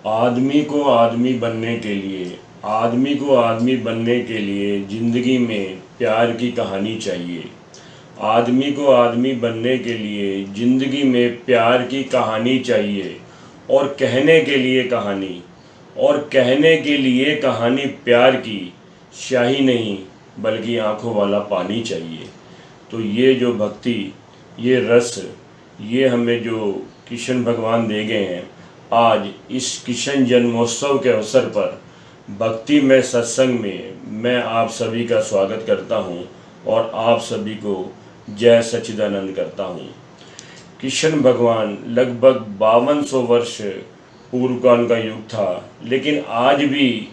आदमी को आदमी बनने के लिए ज़िंदगी में प्यार की कहानी चाहिए। आदमी को आदमी बनने के लिए ज़िंदगी में प्यार की कहानी चाहिए। और कहने के लिए कहानी प्यार की स्याही नहीं बल्कि आँखों वाला पानी चाहिए। तो ये जो भक्ति, ये रस, ये हमें जो कृष्ण भगवान दे गए हैं, आज इस कृष्ण जन्मोत्सव के अवसर पर भक्ति में सत्संग में मैं आप सभी का स्वागत करता हूं और आप सभी को जय सच्चिदानंद करता हूं। कृष्ण भगवान लगभग 5200 वर्ष पूर्व का उनका युग था, लेकिन आज भी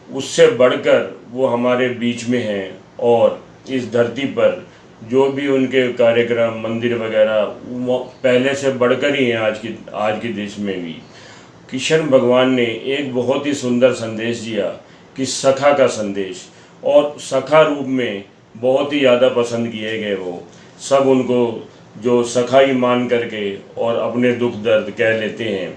उससे बढ़कर वो हमारे बीच में हैं। और इस धरती पर जो भी उनके कार्यक्रम, मंदिर वगैरह, वो पहले से बढ़कर ही हैं। आज के देश में भी कृष्ण भगवान ने एक बहुत ही सुंदर संदेश दिया कि सखा का संदेश, और सखा रूप में बहुत ही ज़्यादा पसंद किए गए। वो सब उनको जो सखा ही मान करके और अपने दुख दर्द कह लेते हैं।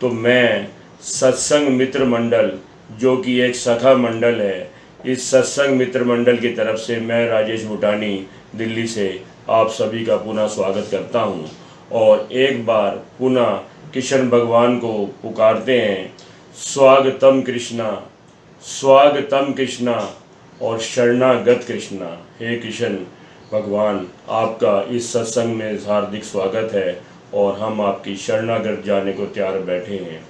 तो मैं सत्संग मित्र मंडल, जो कि एक सखा मंडल है, इस सत्संग मित्र मंडल की तरफ से मैं राजेश भूटानी दिल्ली से आप सभी का पुनः स्वागत करता हूं। और एक बार पुनः कृष्ण भगवान को पुकारते हैं, स्वागतम कृष्णा, स्वागतम कृष्णा और शरणागत कृष्णा। हे कृष्ण भगवान, आपका इस सत्संग में हार्दिक स्वागत है और हम आपकी शरणागत जाने को तैयार बैठे हैं।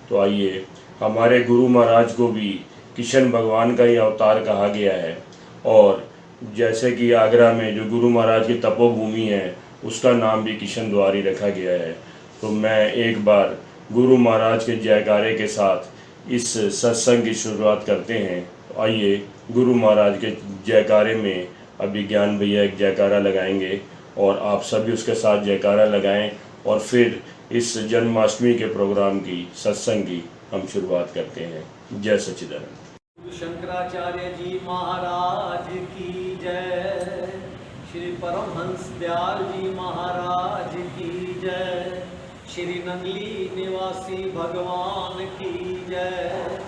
तो आइए, हमारे गुरु महाराज को भी कृष्ण भगवान का ही अवतार कहा गया है। और जैसे कि आगरा में जो गुरु महाराज की तपोभूमि है, उसका नाम भी कृष्ण द्वार ही रखा गया है। तो मैं एक बार गुरु महाराज के जयकारे के साथ इस सत्संग की शुरुआत करते हैं। तो आइए, गुरु महाराज के जयकारे में अभी ज्ञान भैया एक जयकारा लगाएंगे और आप सभी उसके साथ जयकारा लगाएं, और फिर इस जन्माष्टमी के प्रोग्राम की, सत्संग की हम शुरुआत करते हैं। जय सच्चिदानंद। शंकराचार्य जी महाराज की जय। श्री परमहंस दयाल जी महाराज की जय। श्री नंगली निवासी भगवान की जय।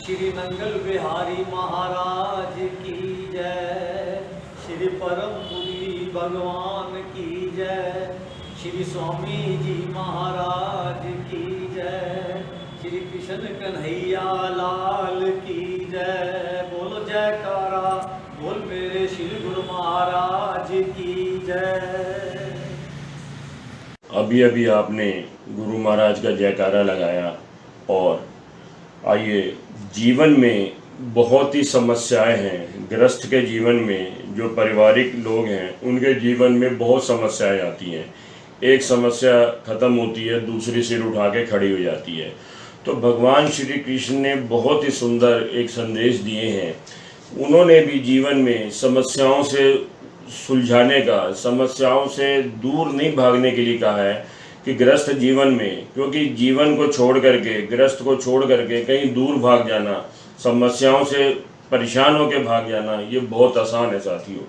श्री नंगल बिहारी महाराज की जय। श्री परमपुरी भगवान की जय। श्री स्वामी जी महाराज की जय। श्री कृष्ण कन्हैया लाल की जय। बोलो जयकारा बोल मेरे श्री गुरु महाराज की जय। अभी अभी आपने गुरु महाराज का जयकारा लगाया। और आइए, जीवन में बहुत ही समस्याएं हैं। गृहस्थ के जीवन में जो पारिवारिक लोग हैं, उनके जीवन में बहुत समस्याएं आती हैं। एक समस्या ख़त्म होती है, दूसरी सिर उठा के खड़ी हो जाती है। तो भगवान श्री कृष्ण ने बहुत ही सुंदर एक संदेश दिए हैं। उन्होंने भी जीवन में समस्याओं से सुलझाने का, समस्याओं से दूर नहीं भागने के लिए कहा है कि गृहस्थ जीवन में, क्योंकि जीवन को छोड़ करके, गृहस्थ को छोड़ करके कहीं दूर भाग जाना, समस्याओं से परेशान होकर भाग जाना, ये बहुत आसान है साथियों।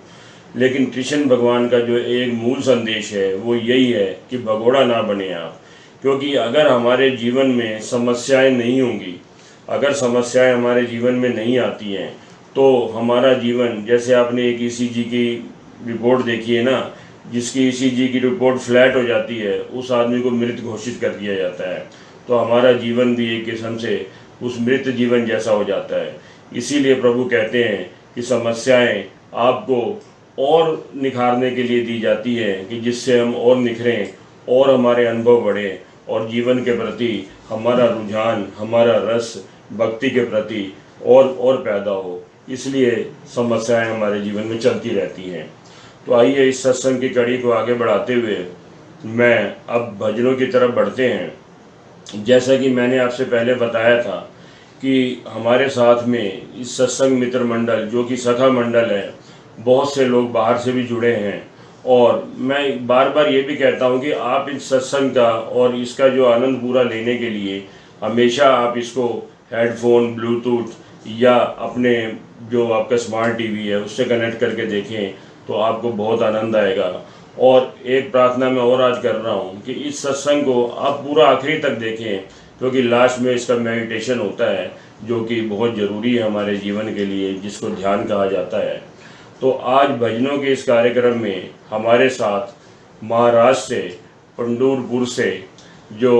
लेकिन कृष्ण भगवान का जो एक मूल संदेश है वो यही है कि भगोड़ा ना बने आप। क्योंकि अगर हमारे जीवन में समस्याएं नहीं होंगी, अगर समस्याएं हमारे जीवन में नहीं आती हैं, तो हमारा जीवन, जैसे आपने एक ईसीजी की रिपोर्ट देखी है ना, जिसकी ईसीजी की रिपोर्ट फ्लैट हो जाती है, उस आदमी को मृत घोषित कर दिया जाता है। तो हमारा जीवन भी एक किस्म से उस मृत जीवन जैसा हो जाता है। इसीलिए प्रभु कहते हैं कि समस्याएं आपको और निखारने के लिए दी जाती है, कि जिससे हम और निखरें और हमारे अनुभव बढ़ें और जीवन के प्रति हमारा रुझान, हमारा रस भक्ति के प्रति और पैदा हो। इसलिए समस्याएं हमारे जीवन में चलती रहती हैं। तो आइए, इस सत्संग की कड़ी को आगे बढ़ाते हुए मैं अब भजनों की तरफ बढ़ते हैं। जैसा कि मैंने आपसे पहले बताया था कि हमारे साथ में इस सत्संग मित्र मंडल, जो कि सखा मंडल है, बहुत से लोग बाहर से भी जुड़े हैं। और मैं बार बार ये भी कहता हूँ कि आप इस सत्संग का और इसका जो आनंद पूरा लेने के लिए हमेशा आप इसको हेडफोन, ब्लूटूथ या अपने जो आपका स्मार्ट टीवी है उससे कनेक्ट करके देखें, तो आपको बहुत आनंद आएगा। और एक प्रार्थना मैं और आज कर रहा हूँ कि इस सत्संग को आप पूरा आखिरी तक देखें, क्योंकि लास्ट में इसका मेडिटेशन होता है जो कि बहुत ज़रूरी है हमारे जीवन के लिए, जिसको ध्यान कहा जाता है। तो आज भजनों के इस कार्यक्रम में हमारे साथ महाराष्ट्र से, पंढरपुर से जो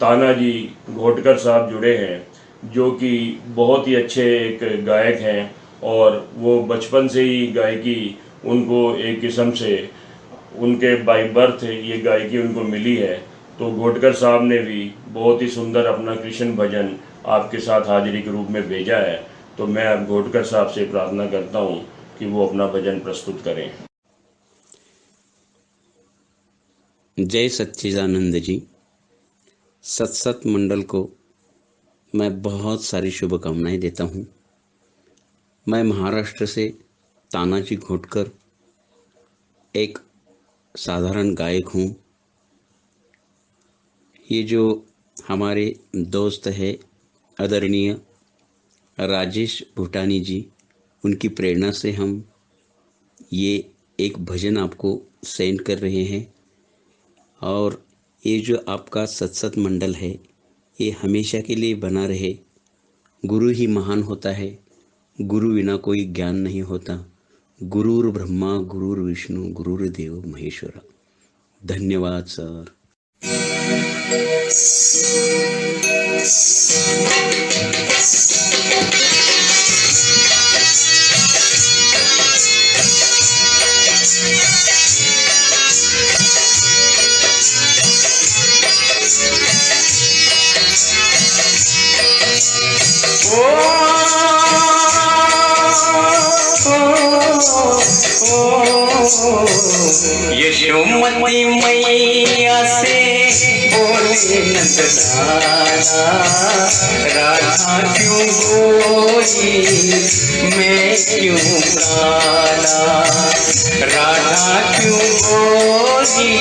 तानाजी घोटकर साहब जुड़े हैं, जो कि बहुत ही अच्छे एक गायक हैं और वो बचपन से ही गायकी उनको एक किस्म से उनके बाई बर्थ ये गायकी उनको मिली है। तो घोटकर साहब ने भी बहुत ही सुंदर अपना कृष्ण भजन आपके साथ हाजिरी के रूप में भेजा है। तो मैं अब घोटकर साहब से प्रार्थना करता हूँ कि वो अपना भजन प्रस्तुत करें। जय सच्चिदानंद जी। सत्सत मंडल को मैं बहुत सारी शुभकामनाएं देता हूँ। मैं महाराष्ट्र से तानाजी घोटकर एक साधारण गायक हूँ। ये जो हमारे दोस्त है आदरणीय राजेश भूटानी जी, उनकी प्रेरणा से हम ये एक भजन आपको सेंड कर रहे हैं। और ये जो आपका सत्सत मंडल है ये हमेशा के लिए बना रहे। गुरु ही महान होता है, गुरु बिना कोई ज्ञान नहीं होता। गुरुर ब्रह्मा गुरुर विष्णु गुरुर्देव महेश्वरा। धन्यवाद सर। यशोमती मैया से बोले नंदलाला, राधा क्यों गोरी मैं क्यों काला, राधा क्यों गोरी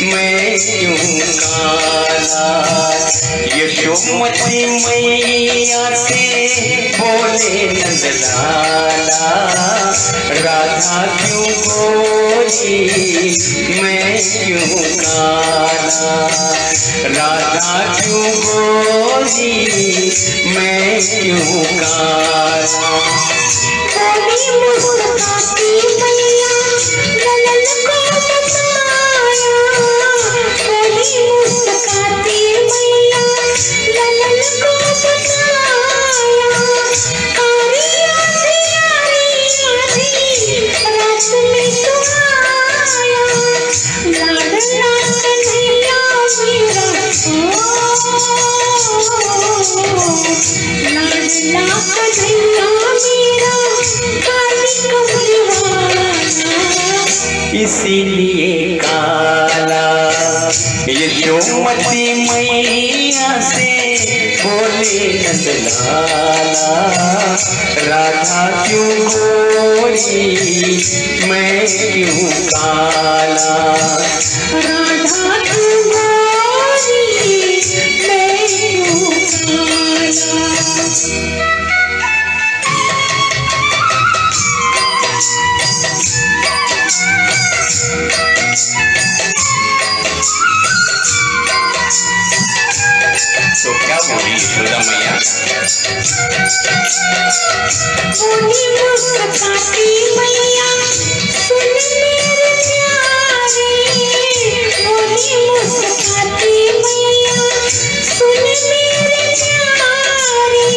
मैं क्यों काला। यशोमती मैया से बोले नंदलाला, राधा क्यों गोरी मैं क्यों काला, राधा क्यों गोरी मैं क्यों काला। बोली मुस्कुराती मैया ललन को बताया, बोली मुस्कुराती मैया ललन को बताया। कारी आधी रात में तू आया, लाडला कन्हैया मेरा लाडला कन्हैया मेरा काली कमरवाला। इसीलिए काला यशोमती मैया से बोले नंदलाला, राधा क्यों गोरी मैं क्यों काला, राधा क्यों गोरी मैं क्यों काला। तो क्या बोली यशोदा मैया? बोली मुस्कुराती मैया सुन मेरे प्यारे, बोली मुस्कुराती मैया सुन मेरे प्यारे।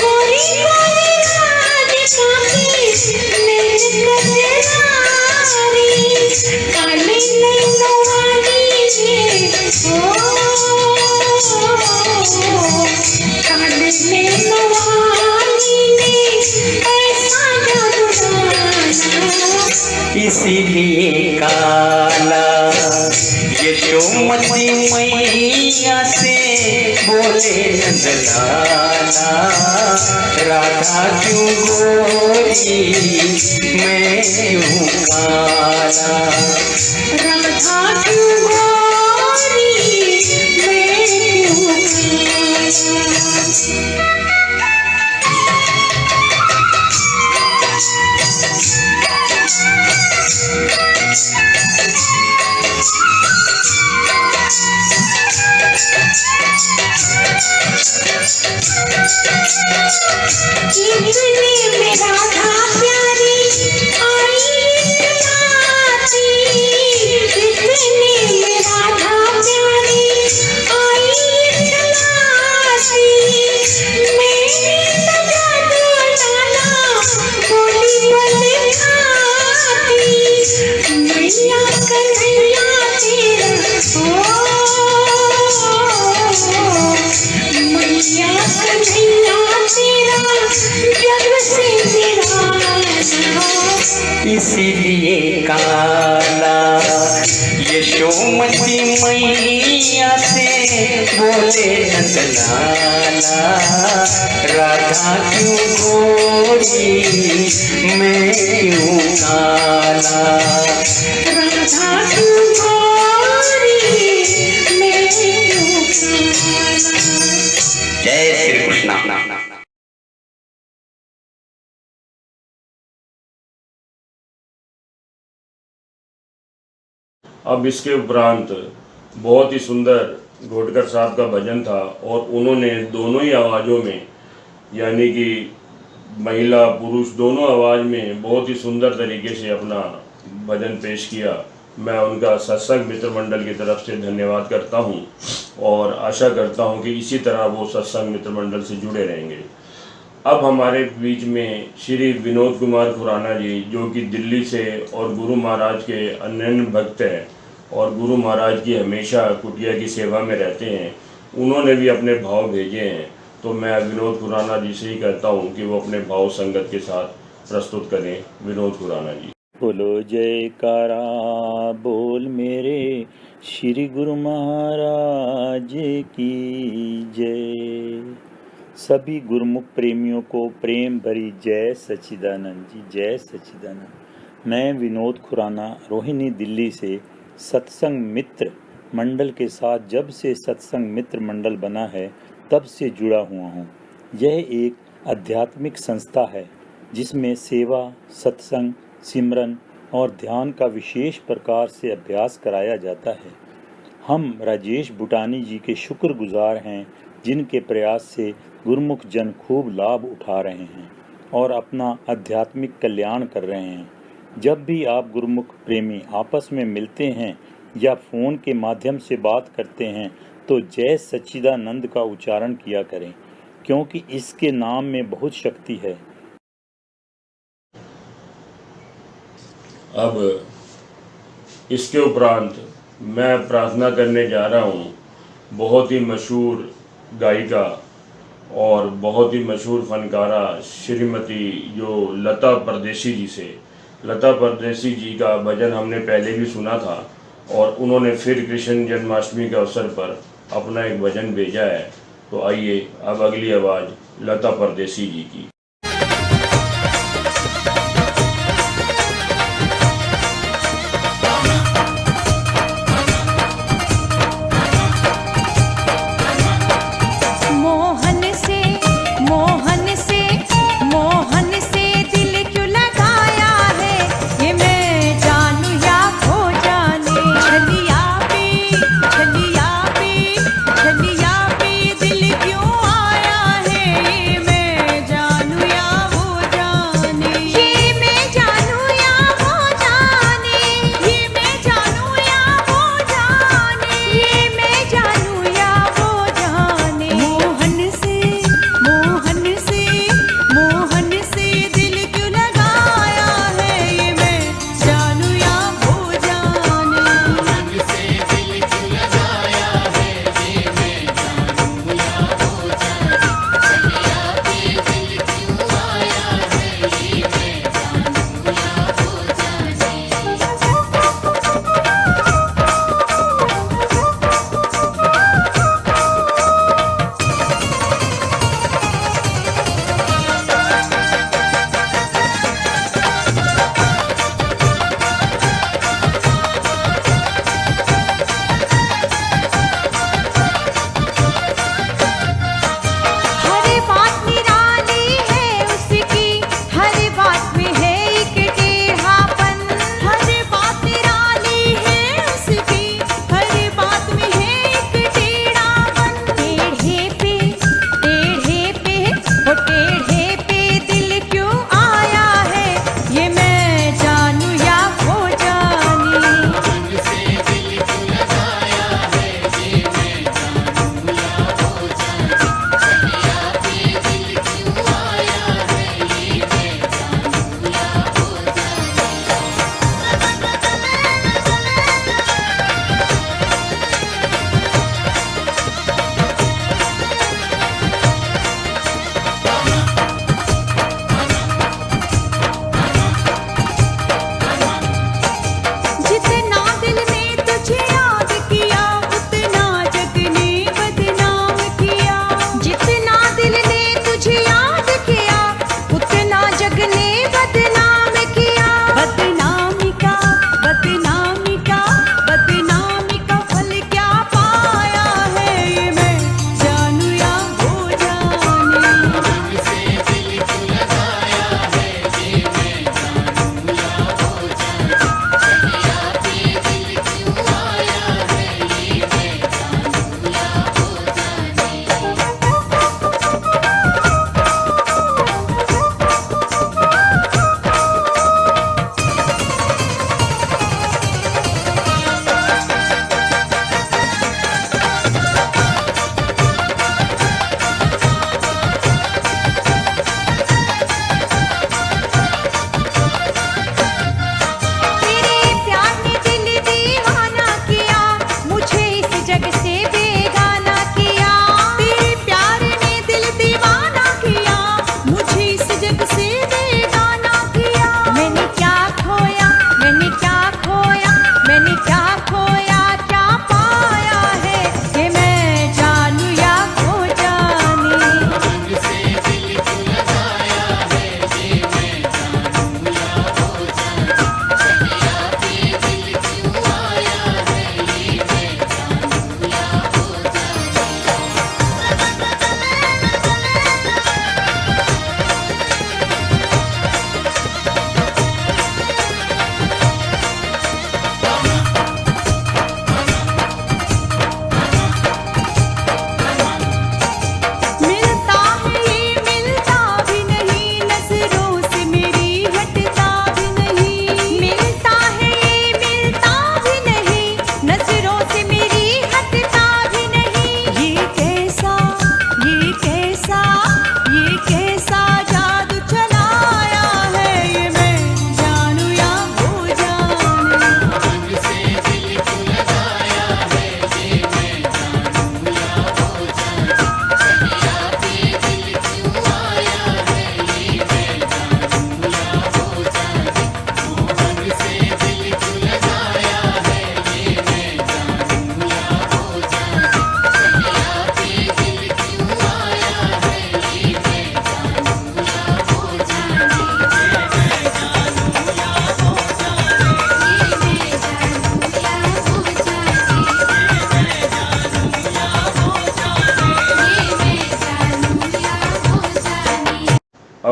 गोरी गोरी राधिका की नैन कजरारी, काले नैनों वाली है काले नैनों वाली ने ऐसा जादू डाला। इसीलिए काला यशोमती मैया से बोले नंदलाला, राधा क्यों गोरी मैं क्यों काला, राधा क्यों गोरी मैं क्यों काला। इतने में राधा प्यारी आई इतलाती, इतने में राधा प्यारी आई इतलाती, मेरी सजा दो लाला बोली बोले खाती, मैया कन्हैया तेरा मैया कन्हैया तेरा जग से निराला। इसीलिए काला यशोमती मैया से बोले नंदलाला, राधा क्यों गोरी मैं क्यों काला। राधा क्यों गोरी मैं क्यों काला। जय श्री कृष्ण। अब इसके उपरांत बहुत ही सुंदर घोटकर साहब का भजन था और उन्होंने दोनों ही आवाज़ों में, यानी कि महिला पुरुष दोनों आवाज़ में बहुत ही सुंदर तरीके से अपना भजन पेश किया। मैं उनका सत्संग मित्र मंडल की तरफ से धन्यवाद करता हूं और आशा करता हूं कि इसी तरह वो सत्संग मित्र मंडल से जुड़े रहेंगे। अब हमारे बीच में श्री विनोद कुमार खुराना जी, जो कि दिल्ली से और गुरु महाराज के अनन्य भक्त हैं और गुरु महाराज की हमेशा कुटिया की सेवा में रहते हैं, उन्होंने भी अपने भाव भेजे हैं। तो मैं विनोद खुराना जी से ही कहता हूं कि वो अपने भाव संगत के साथ प्रस्तुत करें। विनोद खुराना जी। बोलो जयकारा बोल मेरे श्री गुरु महाराज की जय। सभी गुरुमुख प्रेमियों को प्रेम भरी जय सच्चिदानंद जी, जय सच्चिदानंद। मैं विनोद खुराना रोहिणी दिल्ली से सत्संग मित्र मंडल के साथ जब से सत्संग मित्र मंडल बना है तब से जुड़ा हुआ हूँ। यह एक आध्यात्मिक संस्था है जिसमें सेवा, सत्संग, सिमरन और ध्यान का विशेष प्रकार से अभ्यास कराया जाता है। हम राजेश भूटानी जी के शुक्रगुजार हैं, जिनके प्रयास से गुरुमुख जन खूब लाभ उठा रहे हैं और अपना आध्यात्मिक कल्याण कर रहे हैं। जब भी आप गुरुमुख प्रेमी आपस में मिलते हैं या फ़ोन के माध्यम से बात करते हैं तो जय सच्चिदानंद का उच्चारण किया करें, क्योंकि इसके नाम में बहुत शक्ति है। अब इसके उपरांत मैं प्रार्थना करने जा रहा हूँ बहुत ही मशहूर गायिका और बहुत ही मशहूर फनकारा श्रीमती जो लता परदेसी जी से। लता परदेसी जी का भजन हमने पहले भी सुना था और उन्होंने फिर कृष्ण जन्माष्टमी के अवसर पर अपना एक भजन भेजा है। तो आइए अब अगली आवाज़ लता परदेसी जी की। छलिया पे दिल क्यों आया है, ये मैं जानू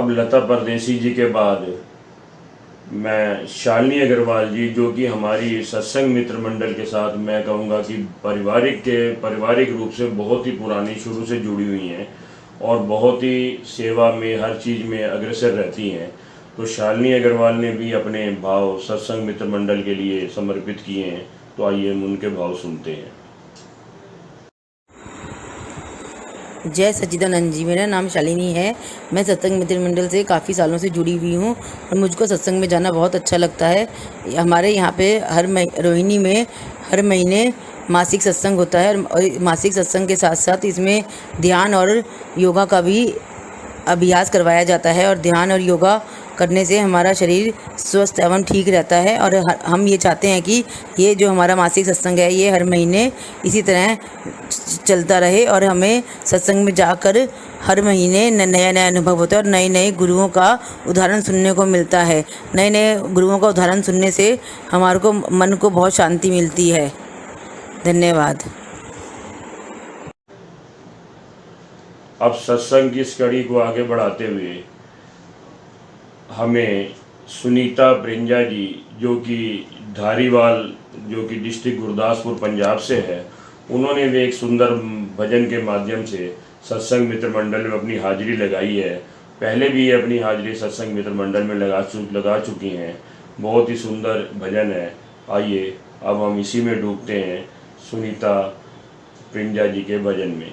अब लता परदेसी जी के बाद मैं शालिनी अग्रवाल जी, जो कि हमारी सत्संग मित्र मंडल के साथ मैं कहूँगा कि पारिवारिक रूप से बहुत ही पुरानी शुरू से जुड़ी हुई हैं और बहुत ही सेवा में हर चीज़ में अग्रसर रहती हैं। तो शालिनी अग्रवाल ने भी अपने भाव सत्संग मित्र मंडल के लिए समर्पित किए हैं। तो आइए हम उनके भाव सुनते हैं। जय सच्चिदानंद जी। मेरा नाम शालिनी है। मैं सत्संग मित्र मंडल से काफ़ी सालों से जुड़ी हुई हूँ और मुझको सत्संग में जाना बहुत अच्छा लगता है। हमारे यहाँ पे रोहिणी में हर महीने मासिक सत्संग होता है और मासिक सत्संग के साथ साथ इसमें ध्यान और योगा का भी अभ्यास करवाया जाता है और ध्यान और योगा करने से हमारा शरीर स्वस्थ एवं ठीक रहता है। और हम ये चाहते हैं कि ये जो हमारा मासिक सत्संग है ये हर महीने इसी तरह चलता रहे और हमें सत्संग में जाकर हर महीने नया नया अनुभव होता है और नए नए गुरुओं का उदाहरण सुनने को मिलता है। नए नए गुरुओं का उदाहरण सुनने से हमारे को मन को बहुत शांति मिलती है। धन्यवाद। अब सत्संग की इस कड़ी को आगे बढ़ाते हुए हमें सुनीता प्रिंजा जी, जो कि धारीवाल, जो कि डिस्ट्रिक्ट गुरदासपुर पंजाब से है, उन्होंने भी एक सुंदर भजन के माध्यम से सत्संग मित्र मंडल में अपनी हाजिरी लगाई है। पहले भी ये अपनी हाजिरी सत्संग मित्र मंडल में लगा चुकी हैं। बहुत ही सुंदर भजन है। आइए अब हम इसी में डूबते हैं, सुनीता प्रिंजा जी के भजन में।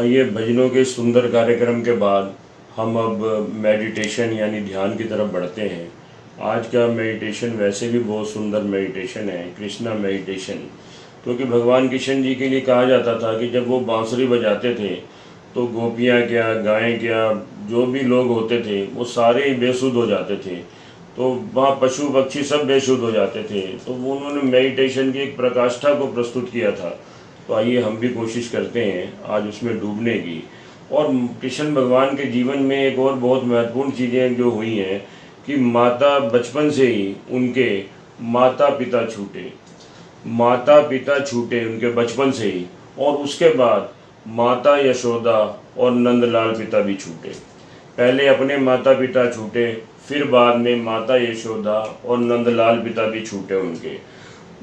आइए भजनों के सुंदर कार्यक्रम के बाद हम अब मेडिटेशन यानी ध्यान की तरफ बढ़ते हैं। आज का मेडिटेशन वैसे भी बहुत सुंदर मेडिटेशन है, कृष्णा मेडिटेशन। क्योंकि भगवान कृष्ण जी के लिए कहा जाता था कि जब वो बांसुरी बजाते थे तो गोपियाँ क्या, गायें क्या, जो भी लोग होते थे वो सारे ही बेसुध हो जाते थे। तो वहाँ पशु पक्षी सब बेसुध हो जाते थे। तो वो उन्होंने मेडिटेशन की एक प्रकाष्ठा को प्रस्तुत किया था। तो आइए हम भी कोशिश करते हैं आज उसमें डूबने की। और कृष्ण भगवान के जीवन में एक और बहुत महत्वपूर्ण चीज़ें जो हुई हैं कि माता बचपन से ही उनके माता पिता छूटे उनके बचपन से ही, और उसके बाद माता यशोदा और नंदलाल पिता भी छूटे। पहले अपने माता पिता छूटे, फिर बाद में माता यशोदा और नंदलाल पिता भी छूटे उनके।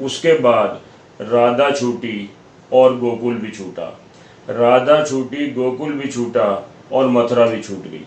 उसके बाद राधा छूटी और गोकुल भी छूटा। राधा छूटी, गोकुल भी छूटा और मथुरा भी छूट गई।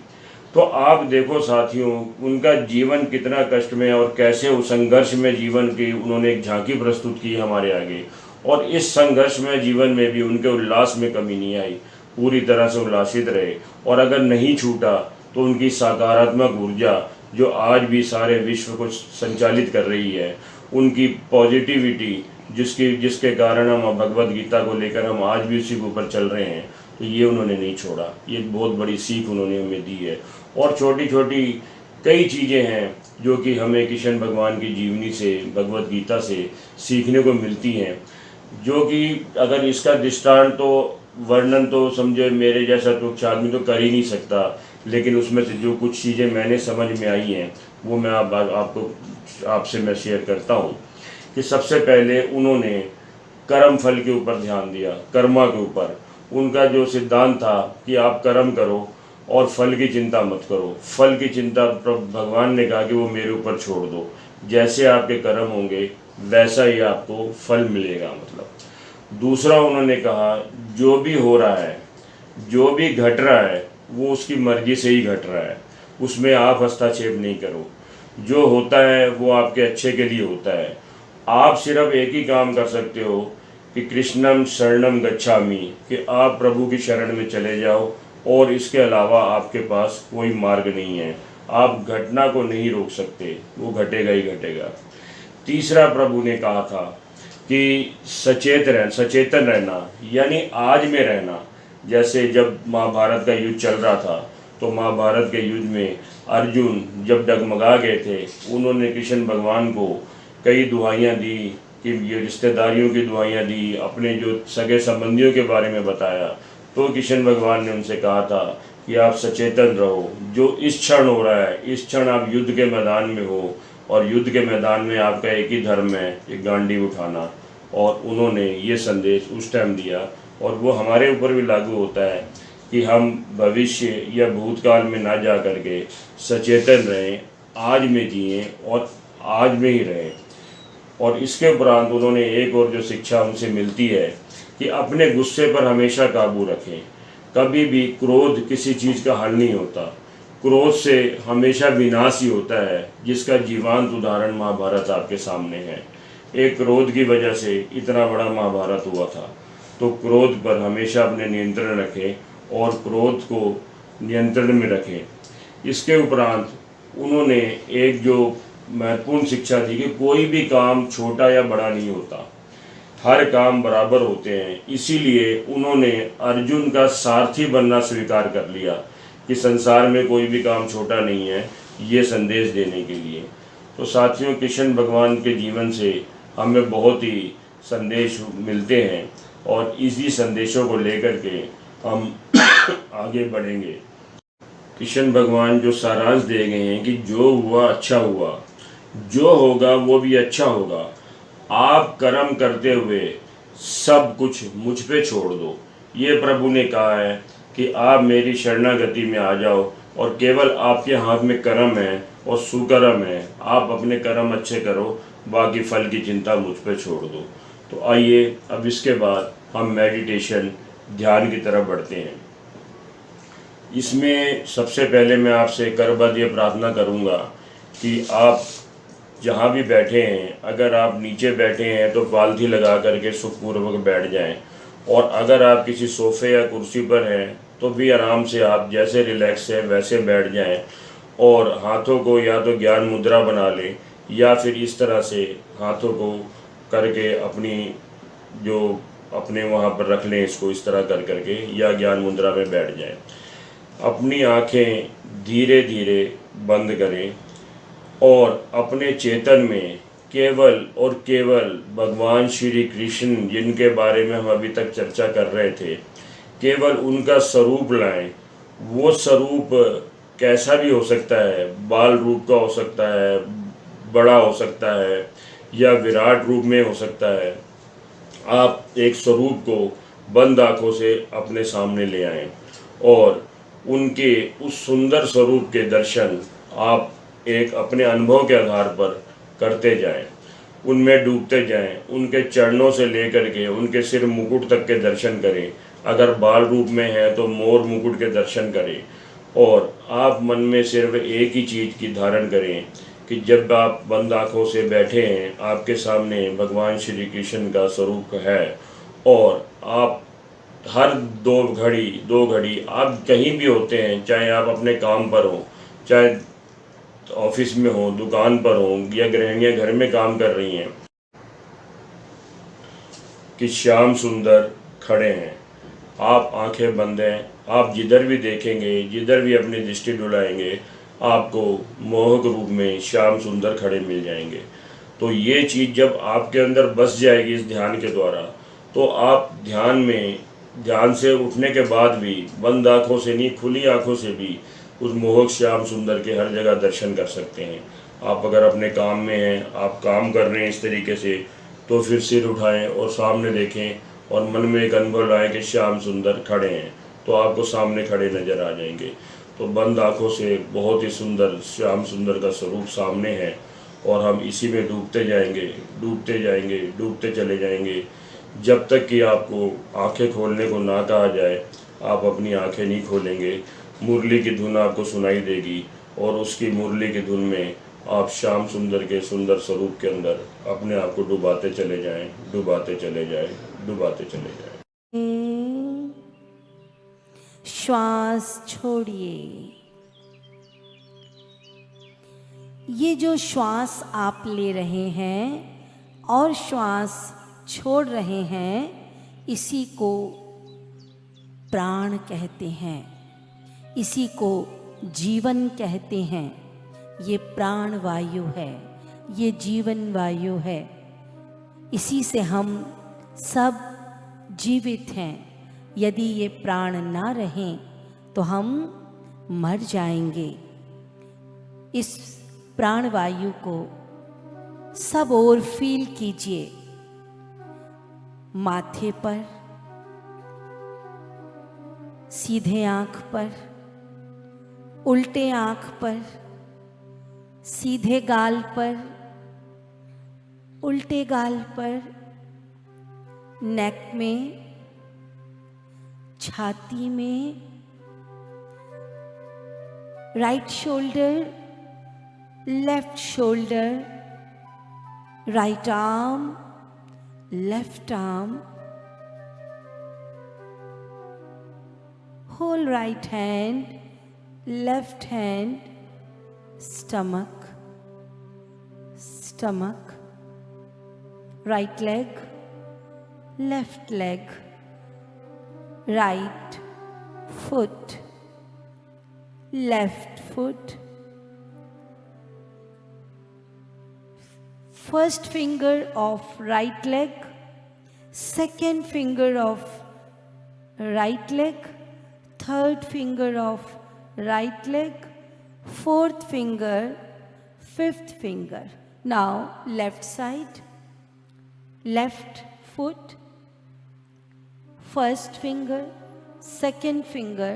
तो आप देखो साथियों, उनका जीवन कितना कष्ट में और कैसे उस संघर्ष में जीवन की उन्होंने एक झांकी प्रस्तुत की हमारे आगे। और इस संघर्ष में जीवन में भी उनके उल्लास में कमी नहीं आई, पूरी तरह से उल्लासित रहे। और अगर नहीं छूटा तो उनकी सकारात्मक ऊर्जा जो आज भी सारे विश्व को संचालित कर रही है, उनकी पॉजिटिविटी जिसके कारण हम भगवद गीता को लेकर हम आज भी उसी के ऊपर चल रहे हैं, तो ये उन्होंने नहीं छोड़ा। ये बहुत बड़ी सीख उन्होंने हमें दी है। और छोटी छोटी कई चीज़ें हैं जो कि हमें कृष्ण भगवान की जीवनी से, भगवद गीता से सीखने को मिलती हैं, जो कि अगर इसका दृष्टांत तो वर्णन तो समझे मेरे जैसा तुच्छ आदमी तो कर ही नहीं सकता। लेकिन उसमें से जो कुछ चीज़ें मैंने समझ में आई हैं वो मैं आपसे मैं शेयर करता हूँ। कि सबसे पहले उन्होंने कर्म फल के ऊपर ध्यान दिया, कर्मा के ऊपर। उनका जो सिद्धांत था कि आप कर्म करो और फल की चिंता मत करो। फल की चिंता भगवान ने कहा कि वो मेरे ऊपर छोड़ दो, जैसे आपके कर्म होंगे वैसा ही आपको फल मिलेगा। मतलब दूसरा उन्होंने कहा जो भी हो रहा है, जो भी घट रहा है वो उसकी मर्जी से ही घट रहा है, उसमें आप हस्तक्षेप नहीं करो। जो होता है वो आपके अच्छे के लिए होता है। आप सिर्फ एक ही काम कर सकते हो कि कृष्णम शरणम गच्छामि, कि आप प्रभु की शरण में चले जाओ, और इसके अलावा आपके पास कोई मार्ग नहीं है। आप घटना को नहीं रोक सकते, वो घटेगा ही घटेगा। तीसरा प्रभु ने कहा था कि सचेतन रहना, यानी आज में रहना। जैसे जब महाभारत का युद्ध चल रहा था तो महाभारत के युद्ध में अर्जुन जब डगमगा गए थे, उन्होंने कृष्ण भगवान को कई दुआइयाँ दी कि ये रिश्तेदारियों की दुआइयाँ दी, अपने जो सगे संबंधियों के बारे में बताया। तो कृष्ण भगवान ने उनसे कहा था कि आप सचेतन रहो, जो इस क्षण हो रहा है, इस क्षण आप युद्ध के मैदान में हो, और युद्ध के मैदान में आपका एक ही धर्म है, एक गांडी उठाना। और उन्होंने ये संदेश उस टाइम दिया, और वो हमारे ऊपर भी लागू होता है कि हम भविष्य या भूतकाल में ना जा करके सचेतन रहें, आज में जिएं और आज में ही रहें। और इसके उपरांत उन्होंने एक और जो शिक्षा उनसे मिलती है कि अपने गुस्से पर हमेशा काबू रखें। कभी भी क्रोध किसी चीज़ का हल नहीं होता, क्रोध से हमेशा विनाश ही होता है, जिसका जीवंत उदाहरण महाभारत आपके सामने है। एक क्रोध की वजह से इतना बड़ा महाभारत हुआ था। तो क्रोध पर हमेशा अपने नियंत्रण रखें और क्रोध को नियंत्रण में रखें। इसके उपरांत उन्होंने एक जो महत्वपूर्ण शिक्षा दी कि कोई भी काम छोटा या बड़ा नहीं होता, हर काम बराबर होते हैं। इसीलिए उन्होंने अर्जुन का सारथी बनना स्वीकार कर लिया कि संसार में कोई भी काम छोटा नहीं है, ये संदेश देने के लिए। तो साथियों, कृष्ण भगवान के जीवन से हमें बहुत ही संदेश मिलते हैं, और इसी संदेशों को लेकर के हम आगे बढ़ेंगे। कृष्ण भगवान जो सारांश दे गए हैं कि जो हुआ अच्छा हुआ, जो होगा वो भी अच्छा होगा। आप कर्म करते हुए सब कुछ मुझ पे छोड़ दो। ये प्रभु ने कहा है कि आप मेरी शरणागति में आ जाओ, और केवल आपके हाथ में कर्म है और सुकर्म है। आप अपने कर्म अच्छे करो, बाकी फल की चिंता मुझ पे छोड़ दो। तो आइए अब इसके बाद हम मेडिटेशन, ध्यान की तरफ बढ़ते हैं। इसमें सबसे पहले मैं आपसे करबद्ध ये प्रार्थना करूंगा कि आप जहाँ भी बैठे हैं, अगर आप नीचे बैठे हैं तो पालथी लगा करके सुखपूर्वक बैठ जाएं, और अगर आप किसी सोफ़े या कुर्सी पर हैं तो भी आराम से आप जैसे रिलैक्स है वैसे बैठ जाएं और हाथों को या तो ज्ञान मुद्रा बना लें या फिर इस तरह से हाथों को करके अपनी जो अपने वहाँ पर रख लें, इसको इस तरह कर करके या ज्ञान मुद्रा में बैठ जाएं। अपनी आँखें धीरे धीरे बंद करें और अपने चेतन में केवल और केवल भगवान श्री कृष्ण जिनके बारे में हम अभी तक चर्चा कर रहे थे, केवल उनका स्वरूप लाएं। वो स्वरूप कैसा भी हो सकता है, बाल रूप का हो सकता है, बड़ा हो सकता है या विराट रूप में हो सकता है। आप एक स्वरूप को बंद आँखों से अपने सामने ले आएं और उनके उस सुंदर स्वरूप के दर्शन आप एक अपने अनुभव के आधार पर करते जाएं, उनमें डूबते जाएं, उनके चरणों से लेकर के उनके सिर मुकुट तक के दर्शन करें। अगर बाल रूप में है तो मोर मुकुट के दर्शन करें और आप मन में सिर्फ एक ही चीज़ की धारण करें कि जब आप बंद आँखों से बैठे हैं, आपके सामने भगवान श्री कृष्ण का स्वरूप है और आप हर दो घड़ी आप कहीं भी होते हैं, चाहे आप अपने काम पर हो, चाहे ऑफिस में हो, दुकान पर हो या गृहिणियाँ घर में काम कर रही हैं, कि श्याम सुंदर खड़े हैं। आप आंखें बंद हैं, आप जिधर भी देखेंगे, जिधर भी अपनी दृष्टि डुलाएंगे, आपको मोहक रूप में श्याम सुंदर खड़े मिल जाएंगे। तो ये चीज़ जब आपके अंदर बस जाएगी इस ध्यान के द्वारा, तो आप ध्यान से उठने के बाद भी बंद आँखों से नहीं, खुली आँखों से भी उस मोहक श्याम सुंदर के हर जगह दर्शन कर सकते हैं। आप अगर अपने काम में हैं, आप काम कर रहे हैं इस तरीके से, तो फिर सिर उठाएं और सामने देखें और मन में एक अनुभव लाएं कि श्याम सुंदर खड़े हैं, तो आपको सामने खड़े नज़र आ जाएंगे। तो बंद आँखों से बहुत ही सुंदर श्याम सुंदर का स्वरूप सामने है और हम इसी में डूबते जाएंगे, डूबते जाएंगे, डूबते चले जाएंगे जब तक कि आपको आंखें खोलने को ना कहा जाए। आप अपनी आंखें नहीं खोलेंगे, मुरली की धुन आपको सुनाई देगी और उसकी मुरली की धुन में आप श्याम सुंदर के सुंदर स्वरूप के अंदर अपने आप को डुबाते चले जाएं, डुबाते चले जाएं, डुबाते चले जाएं। श्वास छोड़िए। ये जो श्वास आप ले रहे हैं और श्वास छोड़ रहे हैं, इसी को प्राण कहते हैं, इसी को जीवन कहते हैं। ये प्राण वायु है, ये जीवन वायु है। इसी से हम सब जीवित हैं। यदि ये प्राण ना रहें तो हम मर जाएंगे। इस प्राण वायु को सब ओर फील कीजिए। माथे पर, सीधे आंख पर, उल्टे आंख पर, सीधे गाल पर, उल्टे गाल पर, नेक में, छाती में, right shoulder, left shoulder, right arm, left arm, whole right hand, left hand, stomach, stomach, right leg, left leg, right foot, left foot, first finger of right leg, second finger of right leg, third finger of right leg, fourth finger, fifth finger. Now left side, left foot, first finger, second finger,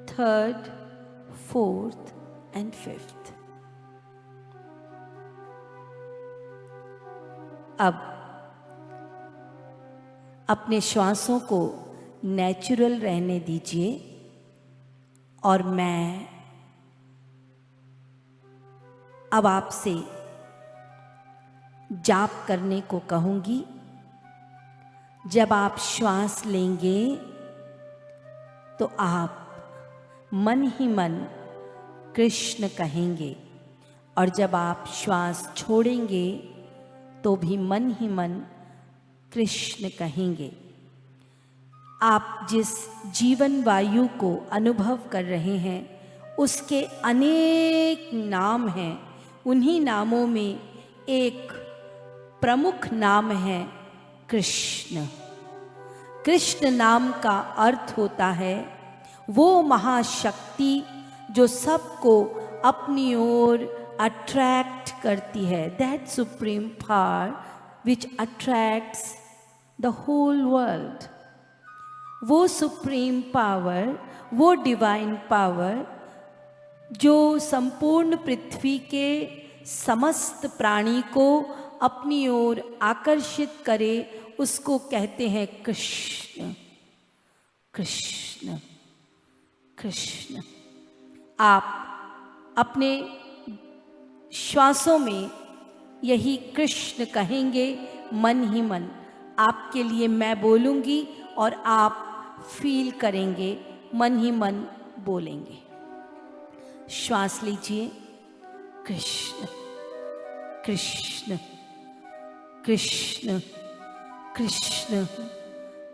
third, fourth and fifth. अब अपने श्वासों को natural रहने दीजिए और मैं अब आपसे जाप करने को कहूँगी। जब आप श्वास लेंगे तो आप मन ही मन कृष्ण कहेंगे, और जब आप श्वास छोड़ेंगे तो भी मन ही मन कृष्ण कहेंगे। आप जिस जीवन वायु को अनुभव कर रहे हैं उसके अनेक नाम हैं। उन्हीं नामों में एक प्रमुख नाम है कृष्ण। कृष्ण नाम का अर्थ होता है वो महाशक्ति जो सबको अपनी ओर अट्रैक्ट करती है। That supreme power which attracts the whole world. वो सुप्रीम पावर, वो डिवाइन पावर जो संपूर्ण पृथ्वी के समस्त प्राणी को अपनी ओर आकर्षित करे, उसको कहते हैं कृष्ण। कृष्ण कृष्ण। आप अपने श्वासों में यही कृष्ण कहेंगे मन ही मन। आपके लिए मैं बोलूँगी और आप फील करेंगे, मन ही मन बोलेंगे। श्वास लीजिए। कृष्ण कृष्ण कृष्ण कृष्ण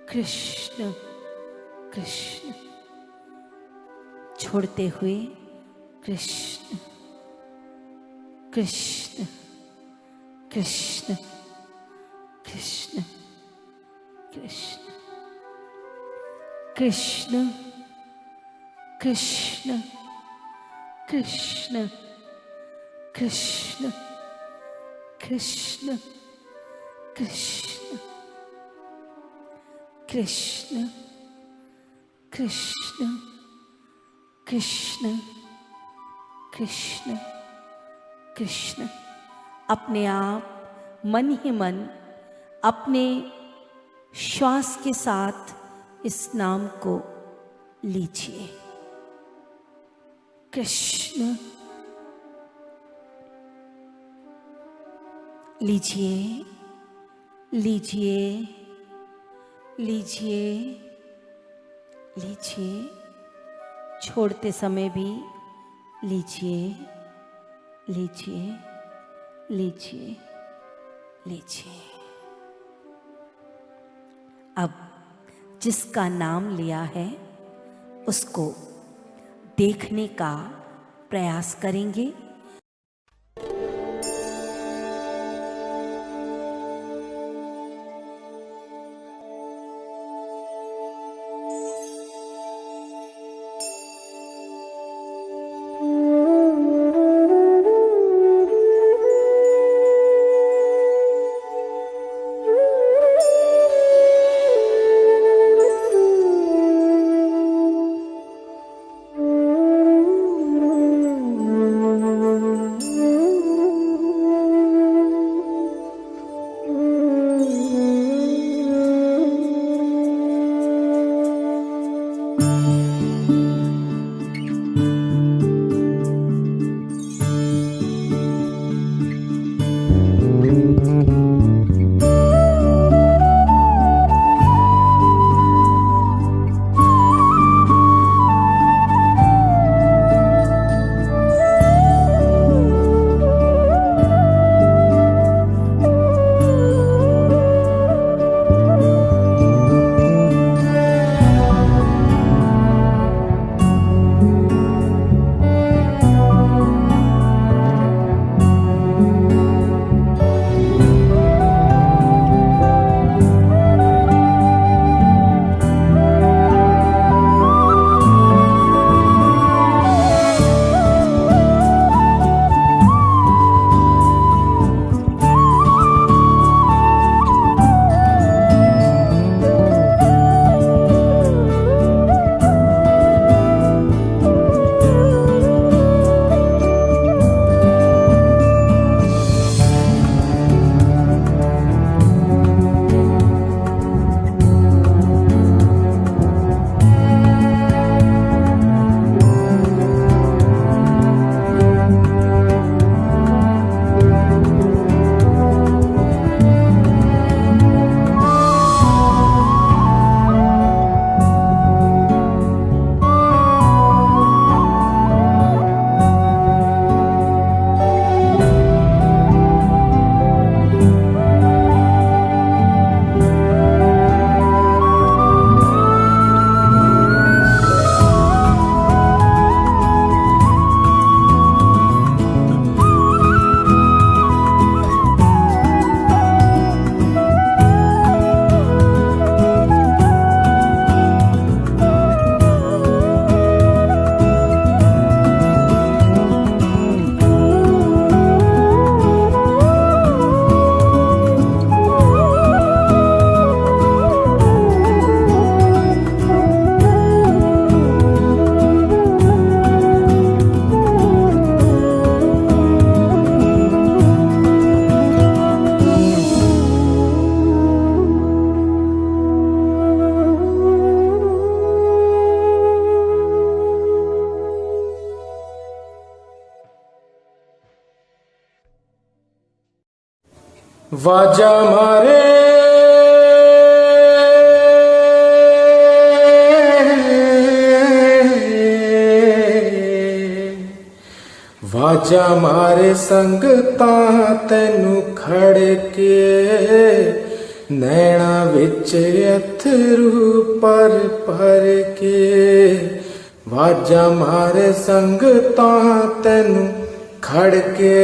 कृष्ण कृष्ण। छोड़ते हुए कृष्ण कृष्ण कृष्ण कृष्ण कृष्ण कृष्ण कृष्ण कृष्ण कृष्ण कृष्ण कृष्ण कृष्ण कृष्ण कृष्ण कृष्ण कृष्ण। अपने आप मन ही मन अपने श्वास के साथ इस नाम को लीजिए। कृष्ण लीजिए लीजिए लीजिए लीजिए। छोड़ते समय भी लीजिए लीजिए लीजिए लीजिए। अब जिसका नाम लिया है उसको देखने का प्रयास करेंगे। वाजा मारे वाजा मारे संगतां तैनू खड़ के नैना विच अथरू पर पर के वाजा मारे संगतां तैनू खड़ के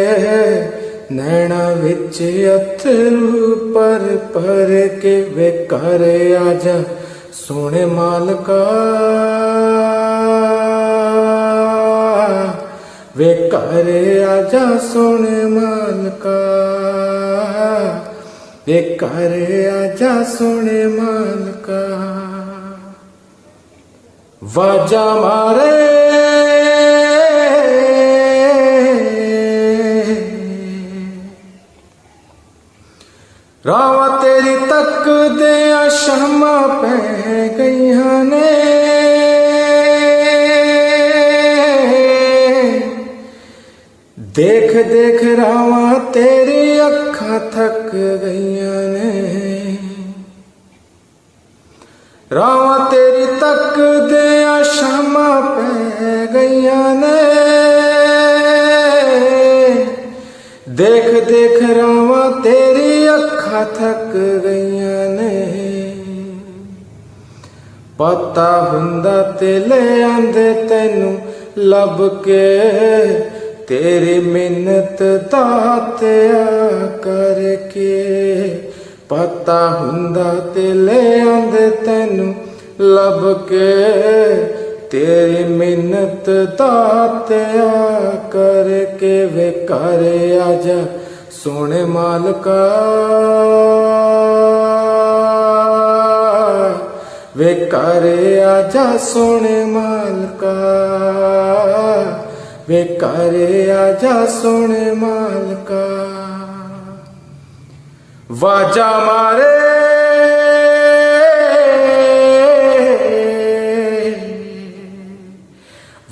नैना विच अथरू पर पर के वे कर आजा सोने मालका वे कर आजा सोने मालका वे कर आजा सोने मालका वाजा मारे रावा तेरी तक दे शामा पै गईयां ने देख देख रावा तेरी अखां थक गईयां ने रावा तेरी तक दे शामा पै गईयां ने देख देख रावा तेरी अखां थक गईयां ने पता हुंदा ते ले आंदे तैनू लब के तेरी मिन्नत दातिया करके पता हुंदा ते ले आंदे तैनू लब के तेरी मिन्नत दातिया करके वे कर आजा सोने मालका वे कर आजा सोने मालका वे कर आजा सोने मालका वाजा मारे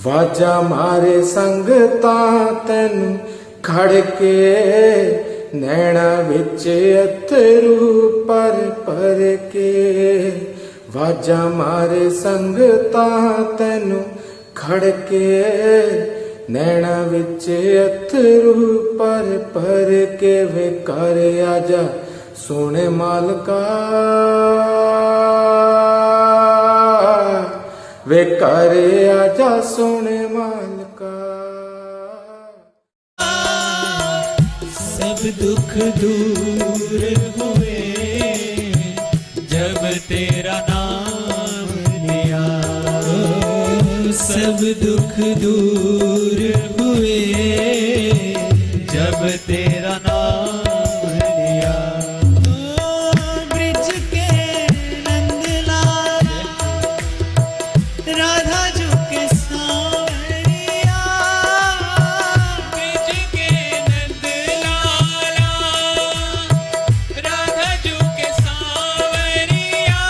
वाजा मारे संगतां तैनू खड़ के नैना विच अथरू पर पर के वाजा मारे संगतां तैनू खड़ के नैना विच अथरू पर पर के वे कर आजा सोने मालका वे कर आजा सोने मालका सब दुख दूर हुए जब तेरा नाम लिया सब दुख दूर हुए जब तेरा नाम लिया ब्रिज के नंदलाल राधा जो के सांवरिया ब्रिज के नंदलाला राधा जो के सांवरिया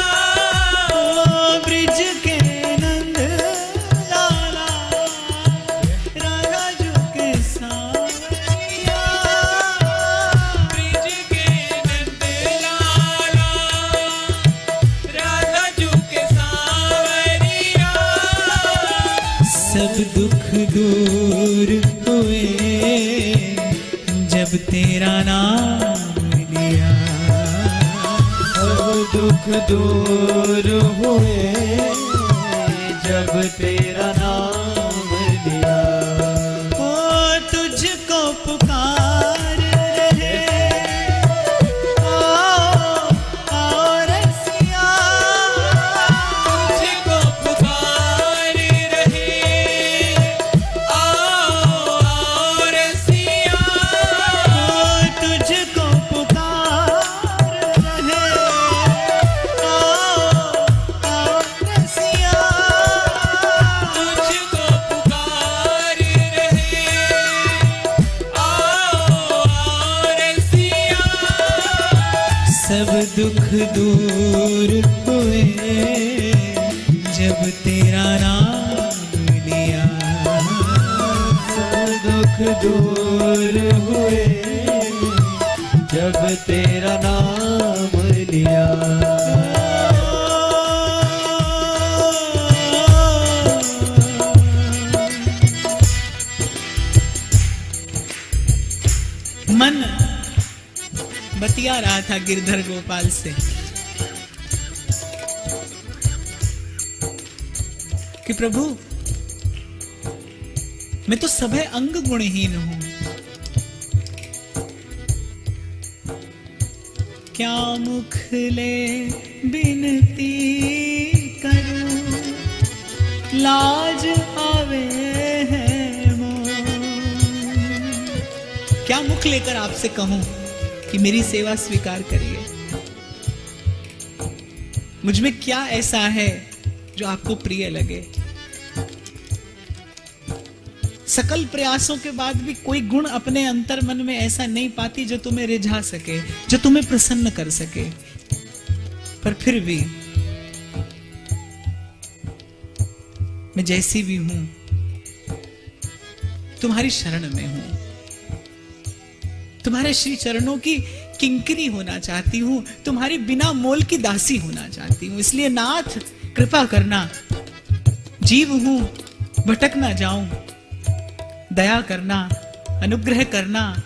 ब्रिज के नंदलाला राधा जो के सांवरिया ब्रिज के नंदलाला राधा जो के सांवरिया सब दुख दूर हुए जब तेरा नाम लिया सब दुख दूर हुए जब तेरा नाम लिया ओ तुझको पुकार रहे आओ रसिया तुझको पुकार रहे आओ रसिया तुझको पुकार रहे आओ रसिया तुझको पुकार रहे आओ रसिया सब दुख दूर हुए जब तेरा नाम लिया सब दुख दूर हुए जब तेरा नाम लिया। मन बतिया रहा था गिरधर गोपाल से कि प्रभु मैं तो सभे अंग गुणहीन हूं, क्या मुख ले बिनती करूं, लाज आवे है मोर। क्या मुख लेकर आपसे कहूं कि मेरी सेवा स्वीकार करिए। मुझ में क्या ऐसा है जो आपको प्रिय लगे। सकल प्रयासों के बाद भी कोई गुण अपने अंतर मन में ऐसा नहीं पाती जो तुम्हें रिझा सके, जो तुम्हें प्रसन्न कर सके। पर फिर भी मैं जैसी भी हूं तुम्हारी शरण में हूं, तुम्हारे श्री चरणों की किंकरी होना चाहती हूं, तुम्हारी बिना मोल की दासी होना चाहती हूं। इसलिए नाथ कृपा करना, जीव हूं भटक ना जाऊं, दया करना, अनुग्रह करना।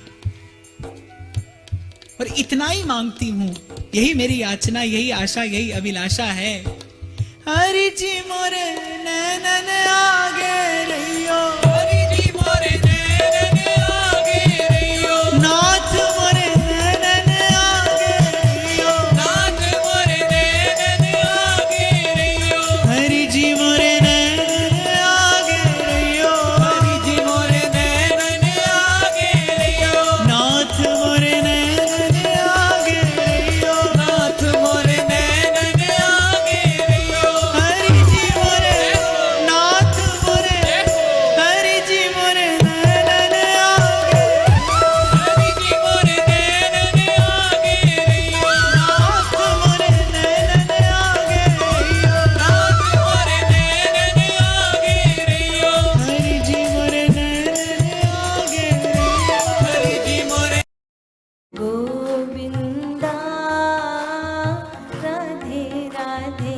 और इतना ही मांगती हूं, यही मेरी याचना, यही आशा, यही अभिलाषा है। हरि जी मोरे नैनन आगे रहियो, हरि जी मोरे नैनन आगे रहियो, नाथ मोरे नैनन आगे रहियो, नाथ मोरे नैनन आगे रहियो, हरि जी मोरे नैनन आगे रहियो, हरि जी मोरे नैनन आगे रहियो, नाथ मोरे नैनन आगे रहियो, नाथ मोरे नैनन आगे रहियो, हरि जी मोरे नाथ मोरे, हरि जी मोरे नैनन आगे, हरि जी मोरे नैनन आगे रहियो, नाथ मोरे नैनन आगे रहियो, नाथ मोरे नैनन आगे रहियो, हरि जी मोरे नैनन आगे रहियो, हरि जी मोरे। गोविंदा राधे राधे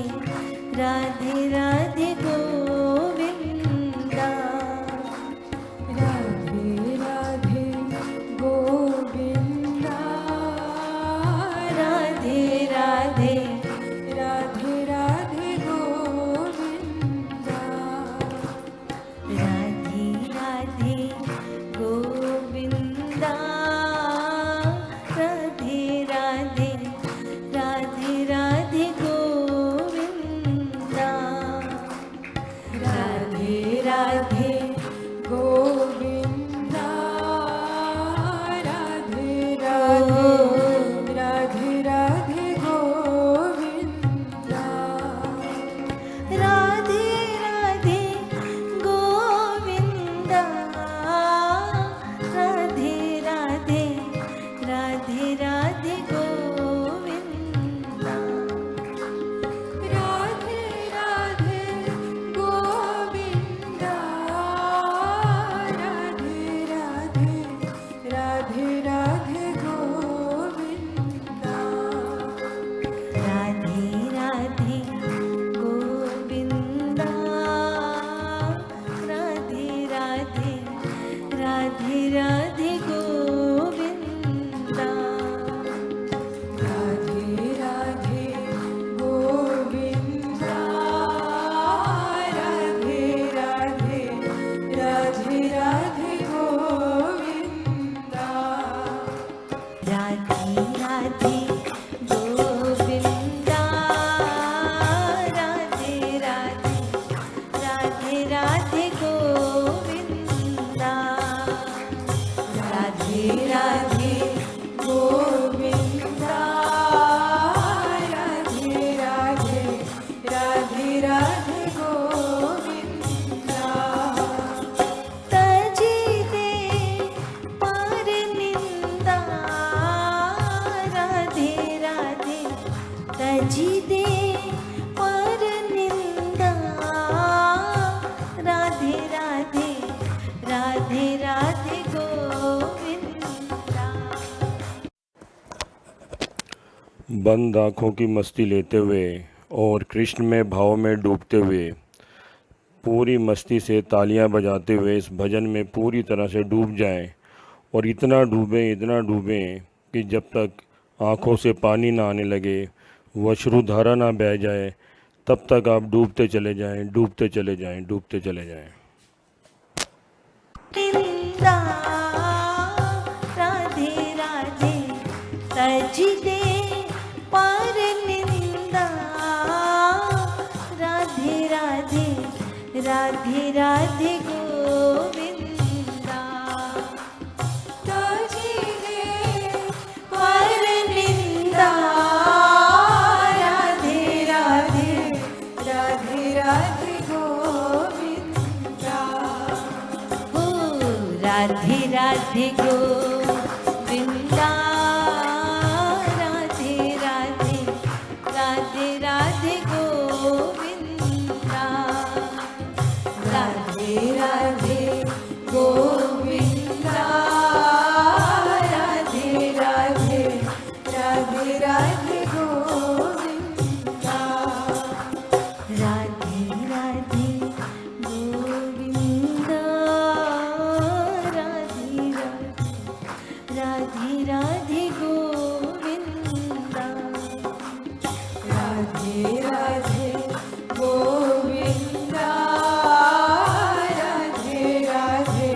राधे राधे गोविंदा राधे राधे गोविंदा राधे राधे राधे राधे गोविंदा राधे राधे गोविंदा राधे राधे राधे राधे गोविंदा बंद आँखों की मस्ती लेते हुए और कृष्ण में भाव में डूबते हुए पूरी मस्ती से तालियां बजाते हुए इस भजन में पूरी तरह से डूब जाएं और इतना डूबें कि जब तक आँखों से पानी ना आने लगे, वो अश्रुधारा ना बह जाए, तब तक आप डूबते चले जाएं, डूबते चले जाएं, डूबते चले जाएं। निंदा राधे राधे सजदे पर निंदा राधे राधे राधे राधे गोविंदा सजदे पर निंदा राधे राधे राधे राधे गोविंदा हो राधे राधे गोविंदा राधे राधे राधे राधे गोविंदा राधे राधे गोविंदा राधे राधे राधे राधे गोविंदा राधे राधे गोविंदा राधे राधे राधे गोविंदा राधे राधे गोविंदा राधे राधे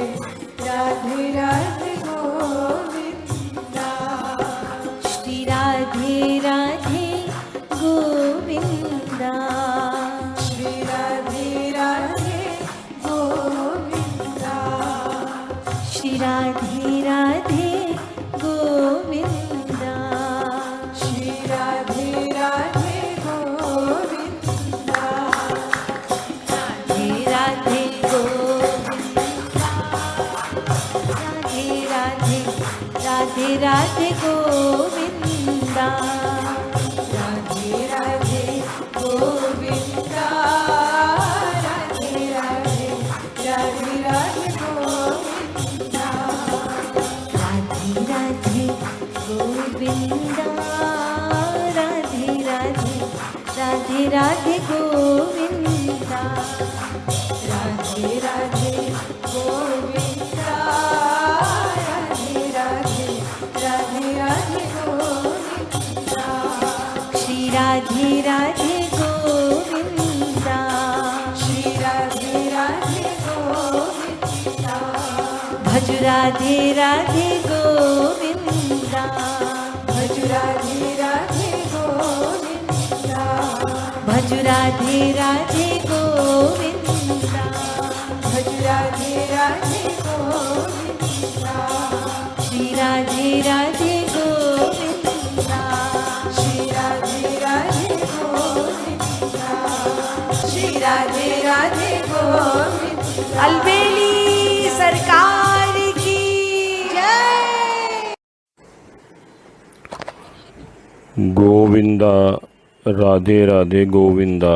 राधे राधे गोविंदा श्री राधे राधे गोविंदा श्री राधे राधे गोविंदा श्री राधे राधे गोविंदा श्री राधे राधे गोविंदा राधे राधे गोविंदा राधे राधे राधे राधे गोविंदा राधे राधे गोविंदा राधे राधे राधे राधे गोविंदा राधे राधे गोविंदा राधे राधे राधे राधे गोविंदा राधे राधे गोविंदा राधे राधे राधे राधे गोविंदा श्री राधे राधे गोविंदा श्री राधे राधे गोविंदा भज राधे राधे गोविंदा भज राधे राधे गोविंदा भज राधे राधे गोविंदा भज राधे राधे गोविंदा श्री राधे राधे गोविंदा श्री राधे राधे गोविंदा श्री राधे राधे गोविंदा अलबेली सरकार की जय। गोविंदा राधे राधे गोविंदा।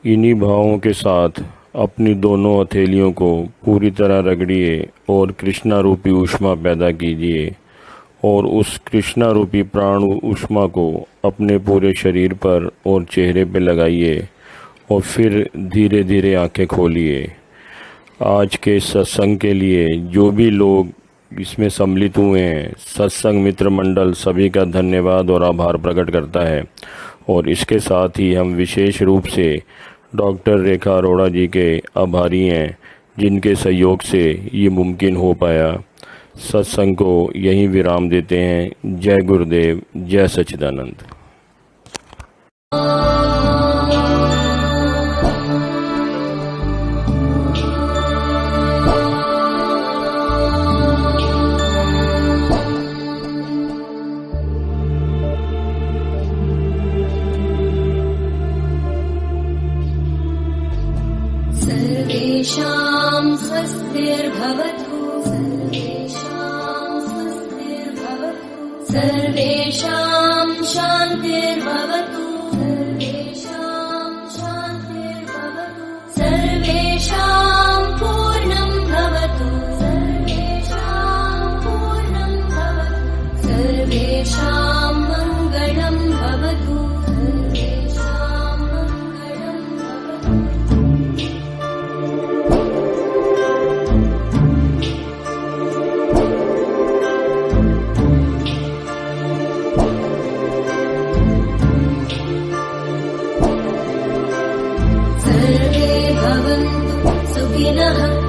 इन्हीं भावों के साथ अपनी दोनों हथेलियों को पूरी तरह रगड़िए और कृष्णा रूपी ऊष्मा पैदा कीजिए और उस कृष्णा रूपी प्राण ऊष्मा को अपने पूरे शरीर पर और चेहरे पे लगाइए और फिर धीरे धीरे आंखें खोलिए। आज के सत्संग के लिए जो भी लोग इसमें सम्मिलित हुए हैं, सत्संग मित्र मंडल सभी का धन्यवाद और आभार प्रकट करता है। और इसके साथ ही हम विशेष रूप से डॉक्टर रेखा अरोड़ा जी के आभारी हैं, जिनके सहयोग से ये मुमकिन हो पाया। सत्संग को यहीं विराम देते हैं। जय गुरुदेव, जय सच्चिदानंद। सर्वेषां स्वस्तिर्भवतु सर्वेषां स्वस्तिर्भवतु सर्वेषां शान्तिर्भवतु सर्वेषां शान्तिर्भवतु सर्वेषां पूर्णं भवतु सर्वेषां पूर्णं भवतु सर्वेषां मङ्गलम् नः